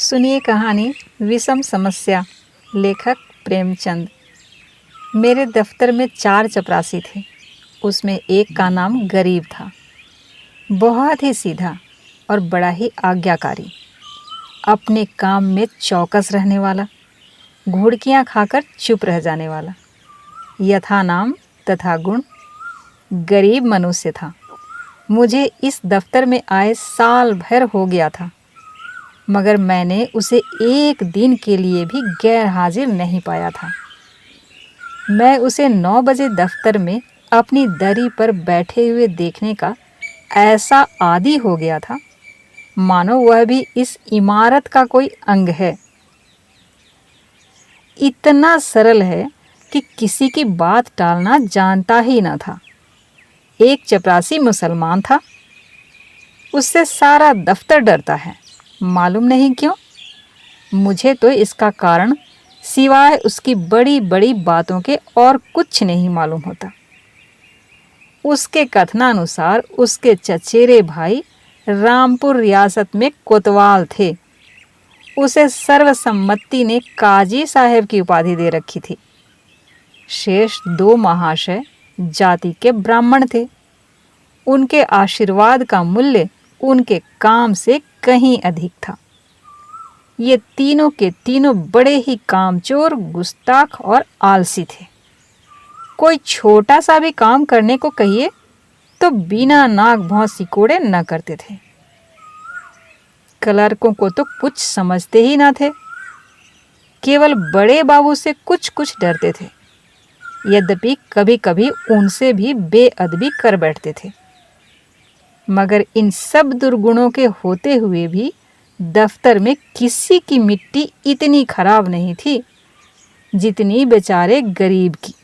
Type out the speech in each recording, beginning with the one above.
सुनिए कहानी विषम समस्या। लेखक प्रेमचंद। मेरे दफ्तर में 4 चपरासी थे। उसमें एक का नाम गरीब था। बहुत ही सीधा और बड़ा ही आज्ञाकारी, अपने काम में चौकस रहने वाला, घुड़कियां खाकर चुप रह जाने वाला, यथा नाम तथा गुण गरीब मनुष्य था। मुझे इस दफ्तर में आए साल भर हो गया था, मगर मैंने उसे एक दिन के लिए भी गैर हाजिर नहीं पाया था। मैं उसे 9 बजे दफ्तर में अपनी दरी पर बैठे हुए देखने का ऐसा आदी हो गया था, मानो वह भी इस इमारत का कोई अंग है। इतना सरल है कि किसी की बात टालना जानता ही न था। एक चपरासी मुसलमान था। उससे सारा दफ्तर डरता है, मालूम नहीं क्यों। मुझे तो इसका कारण सिवाय उसकी बड़ी बड़ी बातों के और कुछ नहीं मालूम होता। उसके कथनानुसार उसके चचेरे भाई रामपुर रियासत में कोतवाल थे। उसे सर्वसम्मति ने काजी साहब की उपाधि दे रखी थी। शेष 2 महाशय जाति के ब्राह्मण थे। उनके आशीर्वाद का मूल्य उनके काम से कहीं अधिक था। ये तीनों के तीनों बड़े ही कामचोर, गुस्ताख और आलसी थे। कोई छोटा सा भी काम करने को कहिए तो बिना नाक भौं सिकोड़े न करते थे। क्लर्कों को तो कुछ समझते ही ना थे। केवल बड़े बाबू से कुछ कुछ डरते थे, यद्यपि कभी कभी उनसे भी बेअदबी कर बैठते थे। मगर इन सब दुर्गुणों के होते हुए भी दफ्तर में किसी की मिट्टी इतनी खराब नहीं थी जितनी बेचारे गरीब की।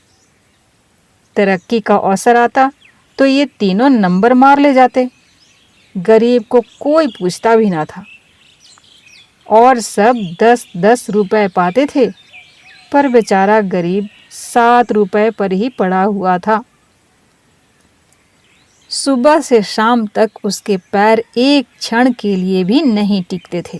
तरक्की का अवसर आता तो ये तीनों नंबर मार ले जाते। गरीब को कोई पूछता भी ना था और सब 10-10 रुपए पाते थे, पर बेचारा गरीब 7 रुपए पर ही पड़ा हुआ था। सुबह से शाम तक उसके पैर एक क्षण के लिए भी नहीं टिकते थे।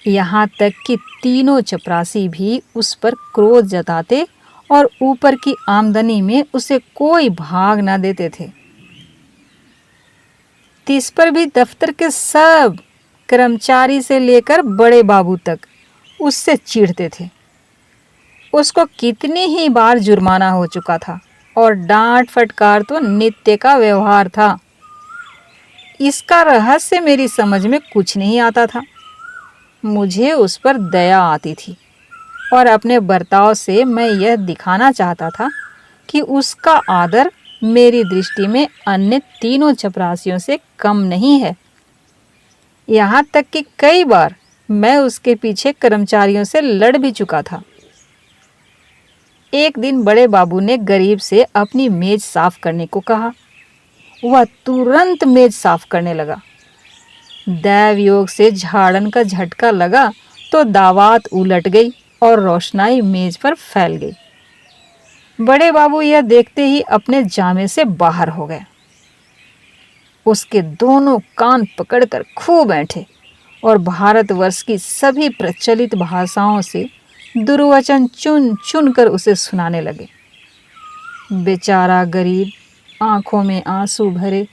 यहाँ तक कि तीनों चपरासी भी उस पर क्रोध जताते और ऊपर की आमदनी में उसे कोई भाग न देते थे। इस पर भी दफ्तर के सब कर्मचारी से लेकर बड़े बाबू तक उससे चिढ़ते थे। उसको कितनी ही बार जुर्माना हो चुका था और डांट फटकार तो नित्य का व्यवहार था। इसका रहस्य मेरी समझ में कुछ नहीं आता था। मुझे उस पर दया आती थी और अपने बर्ताव से मैं यह दिखाना चाहता था कि उसका आदर मेरी दृष्टि में अन्य तीनों चपरासियों से कम नहीं है। यहाँ तक कि कई बार मैं उसके पीछे कर्मचारियों से लड़ भी चुका था। एक दिन बड़े बाबू ने गरीब से अपनी मेज साफ करने को कहा। वह तुरंत मेज साफ करने लगा। दैव योग से झाड़न का झटका लगा तो दावात उलट गई और रोशनाई मेज पर फैल गई। बड़े बाबू यह देखते ही अपने जामे से बाहर हो गए। उसके दोनों कान पकड़कर खूब ऐंठे और भारतवर्ष की सभी प्रचलित भाषाओं से दुर्वचन चुन चुन कर उसे सुनाने लगे। बेचारा गरीब आंखों में आंसू भरे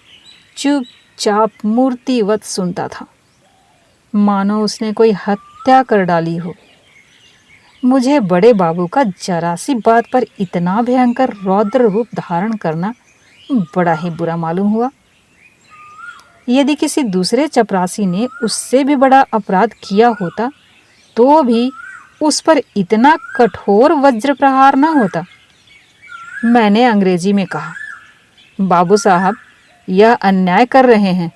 चुपचाप मूर्तिवत सुनता था, मानो उसने कोई हत्या कर डाली हो। मुझे बड़े बाबू का जरा सी बात पर इतना भयंकर रौद्र रूप धारण करना बड़ा ही बुरा मालूम हुआ। यदि किसी दूसरे चपरासी ने उससे भी बड़ा अपराध किया होता तो भी उस पर इतना कठोर वज्र प्रहार न होता। मैंने अंग्रेजी में कहा, बाबू साहब, यह अन्याय कर रहे हैं।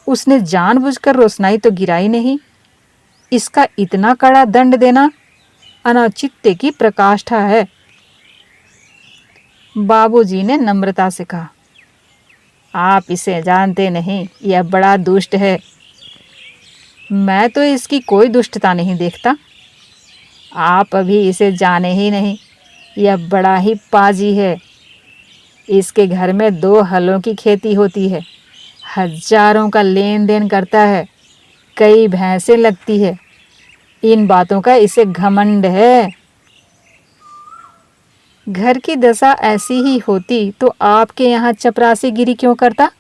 उसने जानबूझकर रोशनाई तो गिराई नहीं। इसका इतना कड़ा दंड देना अनौचित्य की प्रकाष्ठा है। बाबूजी ने नम्रता से कहा, आप इसे जानते नहीं, यह बड़ा दुष्ट है। मैं तो इसकी कोई दुष्टता नहीं देखता। आप अभी इसे जाने ही नहीं। यह बड़ा ही पाजी है। इसके घर में 2 हलों की खेती होती है, हजारों का लेन देन करता है। कई भैंसें लगती है। इन बातों का इसे घमंड है। घर की दशा ऐसी ही होती तो आपके यहाँ चपरासीगिरी क्यों करता?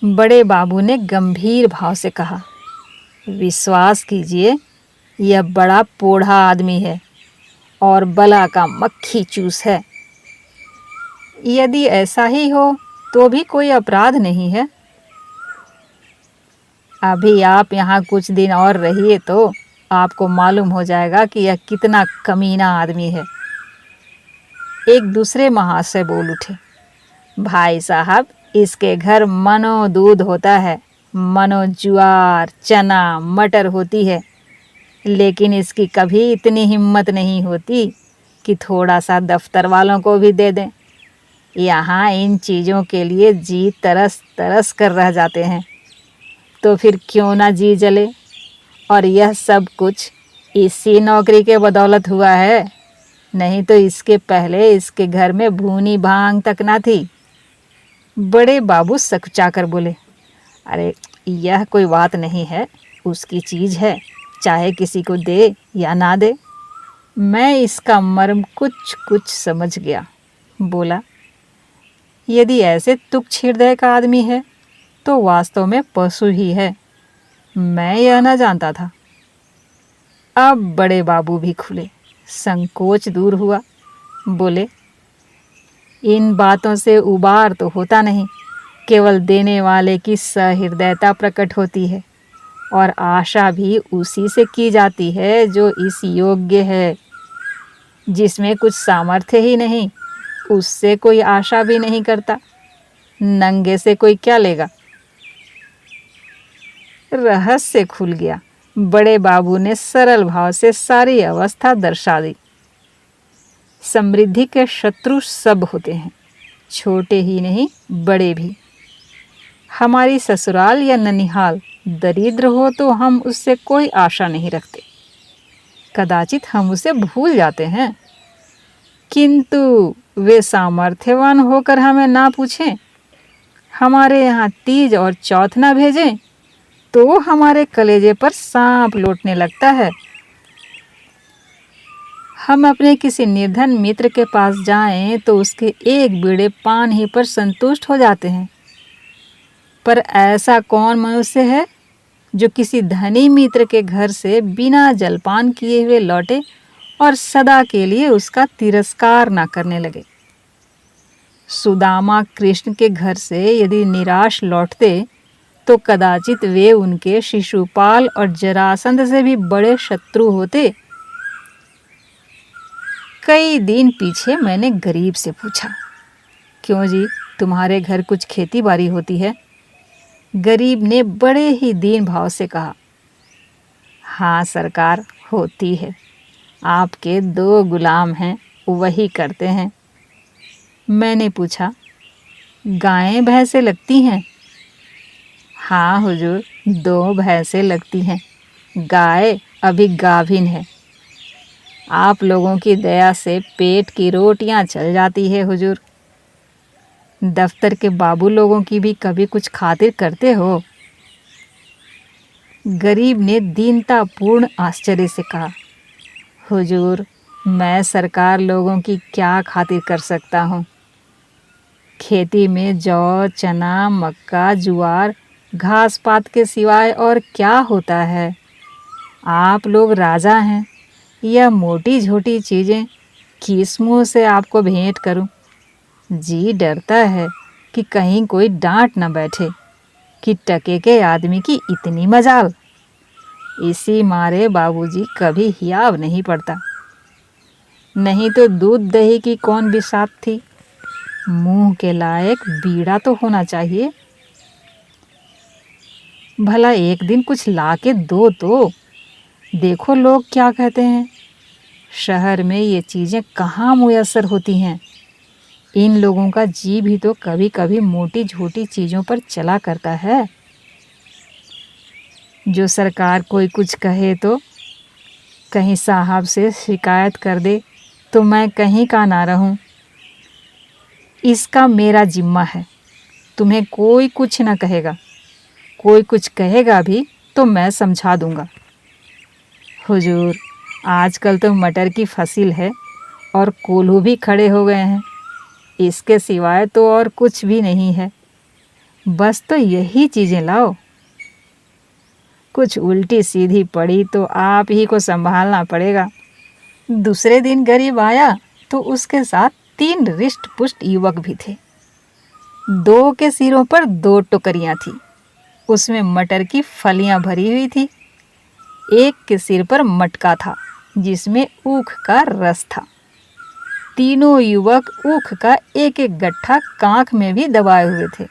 बड़े बाबू ने गंभीर भाव से कहा, विश्वास कीजिए, यह बड़ा पोढ़ा आदमी है और बला का मक्खी चूस है। यदि ऐसा ही हो तो भी कोई अपराध नहीं है। अभी आप यहाँ कुछ दिन और रहिए तो आपको मालूम हो जाएगा कि यह कितना कमीना आदमी है। एक दूसरे महाशय बोल उठे, भाई साहब, इसके घर मनो दूध होता है, मनो ज्वार, चना, मटर होती है, लेकिन इसकी कभी इतनी हिम्मत नहीं होती कि थोड़ा सा दफ्तर वालों को भी दे दें। यहाँ इन चीज़ों के लिए जी तरस तरस कर रह जाते हैं, तो फिर क्यों ना जी जले। और यह सब कुछ इसी नौकरी के बदौलत हुआ है, नहीं तो इसके पहले इसके घर में भूनी भांग तक ना थी। बड़े बाबू सकुचा कर बोले, अरे यह कोई बात नहीं है, उसकी चीज़ है, चाहे किसी को दे या ना दे। मैं इसका मर्म कुछ कुछ समझ गया। बोला, यदि ऐसे तुच्छ हृदय का आदमी है तो वास्तव में पशु ही है। मैं यह ना जानता था। अब बड़े बाबू भी खुले, संकोच दूर हुआ। बोले, इन बातों से उबार तो होता नहीं, केवल देने वाले की सहृदयता प्रकट होती है, और आशा भी उसी से की जाती है जो इस योग्य है। जिसमें कुछ सामर्थ्य ही नहीं, उससे कोई आशा भी नहीं करता। नंगे से कोई क्या लेगा? रहस्य खुल गया। बड़े बाबू ने सरल भाव से सारी अवस्था दर्शा दी। समृद्धि के शत्रु सब होते हैं, छोटे ही नहीं बड़े भी। हमारी ससुराल या ननिहाल दरिद्र हो तो हम उससे कोई आशा नहीं रखते, कदाचित हम उसे भूल जाते हैं। किंतु वे सामर्थ्यवान होकर हमें ना पूछें, हमारे यहाँ तीज और चौथ ना भेजें, तो हमारे कलेजे पर सांप लौटने लगता है। हम अपने किसी निर्धन मित्र के पास जाएं तो उसके एक बीड़े पान ही पर संतुष्ट हो जाते हैं। पर ऐसा कौन मनुष्य है जो किसी धनी मित्र के घर से बिना जलपान किए हुए लौटे और सदा के लिए उसका तिरस्कार ना करने लगे। सुदामा कृष्ण के घर से यदि निराश लौटते तो कदाचित वे उनके शिशुपाल और जरासंध से भी बड़े शत्रु होते। कई दिन पीछे मैंने गरीब से पूछा, क्यों जी, तुम्हारे घर कुछ खेती बाड़ी होती है? गरीब ने बड़े ही दीन भाव से कहा, हाँ सरकार, होती है। आपके 2 गुलाम हैं, वही करते हैं। मैंने पूछा, गायें भैंसें लगती हैं? हाँ हुजूर, 2 भैंसें लगती हैं। गाय अभी गाभिन है। आप लोगों की दया से पेट की रोटियां चल जाती है हुजूर। दफ्तर के बाबू लोगों की भी कभी कुछ खातिर करते हो? गरीब ने दीनतापूर्ण आश्चर्य से कहा, हुजूर, मैं सरकार लोगों की क्या खातिर कर सकता हूँ? खेती में जौ, चना, मक्का, ज्वार, घास पात के सिवाय और क्या होता है? आप लोग राजा हैं, यह मोटी झोटी चीज़ें किस मुँह से आपको भेंट करूं? जी डरता है कि कहीं कोई डांट न बैठे कि टके के आदमी की इतनी मजाल। इसी मारे बाबूजी कभी हियाव नहीं पड़ता। नहीं तो दूध दही की कौन बिसात थी? मुंह के लायक बीड़ा तो होना चाहिए। भला एक दिन कुछ ला के दो तो देखो लोग क्या कहते हैं। शहर में ये चीज़ें कहाँ मुयस्सर होती हैं। इन लोगों का जी भी तो कभी कभी मोटी झोटी चीज़ों पर चला करता है। जो सरकार कोई कुछ कहे तो कहीं साहब से शिकायत कर दे तो मैं कहीं का ना रहूं। इसका मेरा जिम्मा है, तुम्हें कोई कुछ ना कहेगा। कोई कुछ कहेगा भी तो मैं समझा दूंगा। हुजूर, आजकल तो मटर की फसल है और कोल्हू भी खड़े हो गए हैं। इसके सिवाय तो और कुछ भी नहीं है। बस तो यही चीज़ें लाओ। कुछ उल्टी सीधी पड़ी तो आप ही को संभालना पड़ेगा। दूसरे दिन गरीब आया तो उसके साथ 3 रिष्ट पुष्ट युवक भी थे। 2 के सिरों पर 2 टोकरियां थी, उसमें मटर की फलियां भरी हुई थी। एक के सिर पर मटका था जिसमें ऊख का रस था। तीनों युवक ऊख का एक एक गट्ठा कांख में भी दबाए हुए थे।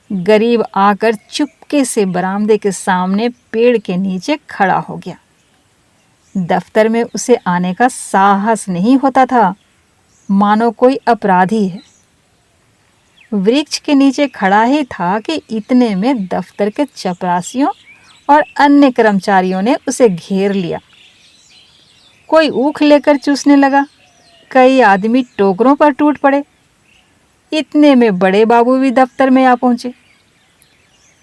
गरीब आकर चुपके से बरामदे के सामने पेड़ के नीचे खड़ा हो गया। दफ्तर में उसे आने का साहस नहीं होता था, मानो कोई अपराधी है। वृक्ष के नीचे खड़ा ही था कि इतने में दफ्तर के चपरासियों और अन्य कर्मचारियों ने उसे घेर लिया। कोई ऊख लेकर चूसने लगा, कई आदमी टोकरों पर टूट पड़े। इतने में बड़े बाबू भी दफ्तर में आ पहुंचे।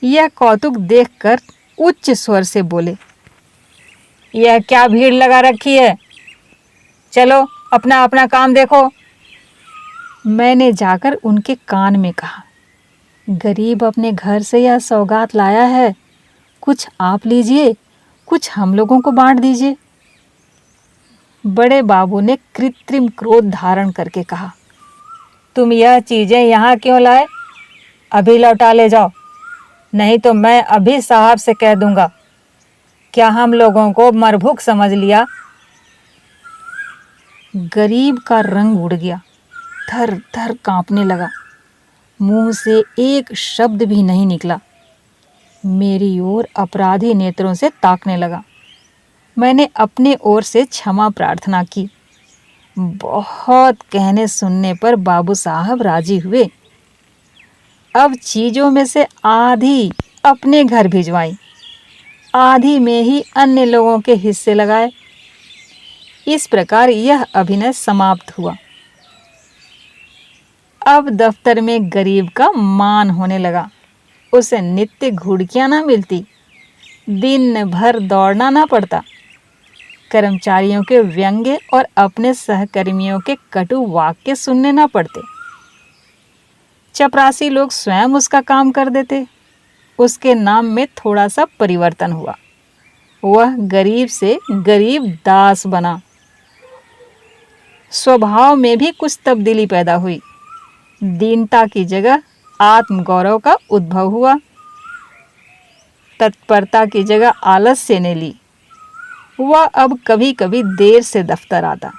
यह कौतुक देखकर उच्च स्वर से बोले, यह क्या भीड़ लगा रखी है? चलो अपना अपना काम देखो। मैंने जाकर उनके कान में कहा, गरीब अपने घर से यह सौगात लाया है, कुछ आप लीजिए, कुछ हम लोगों को बांट दीजिए। बड़े बाबू ने कृत्रिम क्रोध धारण करके कहा, तुम यह चीजें यहाँ क्यों लाए? अभी लौटा ले जाओ, नहीं तो मैं अभी साहब से कह दूंगा। क्या हम लोगों को मरभुक समझ लिया? गरीब का रंग उड़ गया, थर थर कांपने लगा, मुंह से एक शब्द भी नहीं निकला। मेरी ओर अपराधी नेत्रों से ताकने लगा। मैंने अपने ओर से क्षमा प्रार्थना की। बहुत कहने सुनने पर बाबू साहब राजी हुए। अब चीजों में से आधी अपने घर भिजवाई, आधी में ही अन्य लोगों के हिस्से लगाए। इस प्रकार यह अभिनय समाप्त हुआ। अब दफ्तर में गरीब का मान होने लगा। उसे नित्य घुड़कियां ना मिलती, दिन भर दौड़ना ना पड़ता, कर्मचारियों के व्यंग्य और अपने सहकर्मियों के कटु वाक्य सुनने ना पड़ते। चपरासी लोग स्वयं उसका काम कर देते। उसके नाम में थोड़ा सा परिवर्तन हुआ। वह गरीब से गरीब दास बना। स्वभाव में भी कुछ तब्दीली पैदा हुई। दीनता की जगह आत्मगौरव का उद्भव हुआ। तत्परता की जगह आलस्य ने ली। वह अब कभी कभी देर से दफ्तर आता,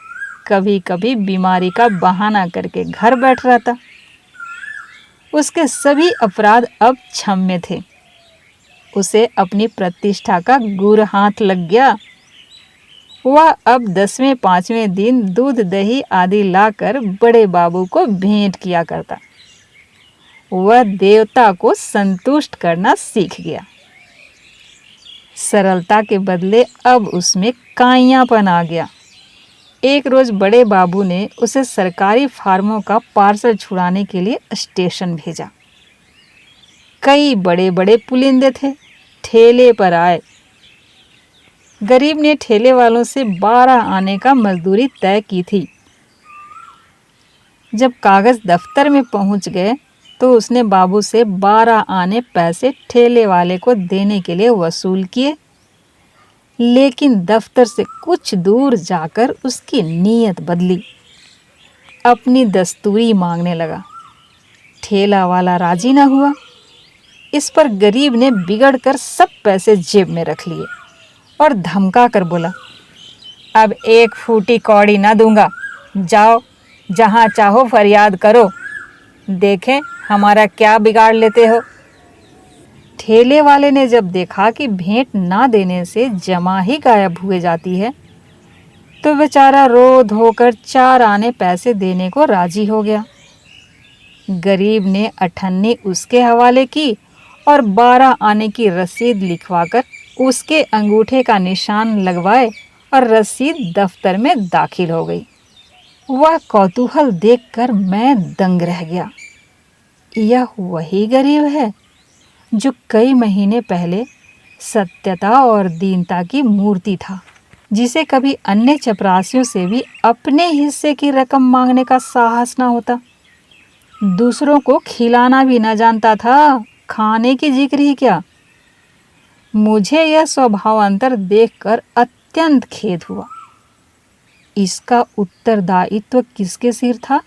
कभी कभी बीमारी का बहाना करके घर बैठ रहता। उसके सभी अपराध अब क्षम्य थे। उसे अपनी प्रतिष्ठा का गुर हाथ लग गया। वह अब 10वें 5वें दिन दूध दही आदि लाकर बड़े बाबू को भेंट किया करता। वह देवता को संतुष्ट करना सीख गया। सरलता के बदले अब उसमें काइयापन आ गया। एक रोज बड़े बाबू ने उसे सरकारी फार्मों का पार्सल छुड़ाने के लिए स्टेशन भेजा। कई बड़े बड़े पुलिंदे थे, ठेले पर आए। गरीब ने ठेले वालों से 12 आने का मजदूरी तय की थी। जब कागज दफ्तर में पहुंच गए तो उसने बाबू से 12 आने पैसे ठेले वाले को देने के लिए वसूल किए। लेकिन दफ्तर से कुछ दूर जाकर उसकी नीयत बदली, अपनी दस्तूरी मांगने लगा। ठेला वाला राजी न हुआ। इस पर गरीब ने बिगड़कर सब पैसे जेब में रख लिए और धमका कर बोला, अब 1 फूटी कौड़ी ना दूंगा, जाओ जहां चाहो फरियाद करो, देखें हमारा क्या बिगाड़ लेते हो। ठेले वाले ने जब देखा कि भेंट ना देने से जमा ही गायब हुए जाती है, तो बेचारा रो धोकर 4 आने पैसे देने को राजी हो गया। गरीब ने अठन्नी उसके हवाले की और 12 आने की रसीद लिखवाकर उसके अंगूठे का निशान लगवाए और रसीद दफ्तर में दाखिल हो गई। वह कौतूहल देखकर मैं दंग रह गया। यह वही गरीब है जो कई महीने पहले सत्यता और दीनता की मूर्ति था, जिसे कभी अन्य चपरासियों से भी अपने हिस्से की रकम मांगने का साहस न होता। दूसरों को खिलाना भी न जानता था, खाने की जिक्र ही क्या। मुझे यह स्वभाव अंतर देखकर अत्यंत खेद हुआ। इसका उत्तरदायित्व किसके सिर था?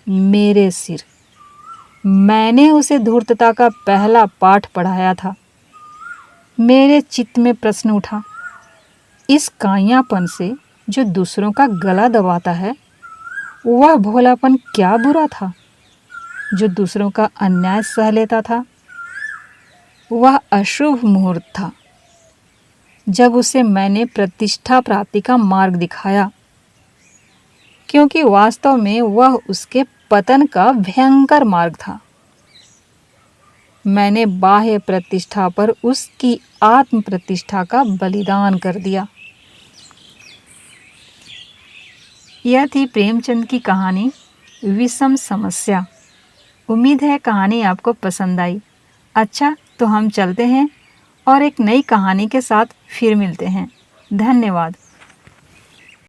मेरे सिर। मैंने उसे धूर्तता का पहला पाठ पढ़ाया था। मेरे चित्त में प्रश्न उठा, इस काइयापन से जो दूसरों का गला दबाता है, वह भोलापन क्या बुरा था? जो दूसरों का अन्याय सह लेता था, वह अशुभ मुहूर्त था जब उसे मैंने प्रतिष्ठा प्राप्ति का मार्ग दिखाया, क्योंकि वास्तव में वह उसके पतन का भयंकर मार्ग था। मैंने बाह्य प्रतिष्ठा पर उसकी आत्म प्रतिष्ठा का बलिदान कर दिया। यह थी प्रेमचंद की कहानी विषम समस्या। उम्मीद है कहानी आपको पसंद आई। अच्छा, तो हम चलते हैं और एक नई कहानी के साथ फिर मिलते हैं। धन्यवाद।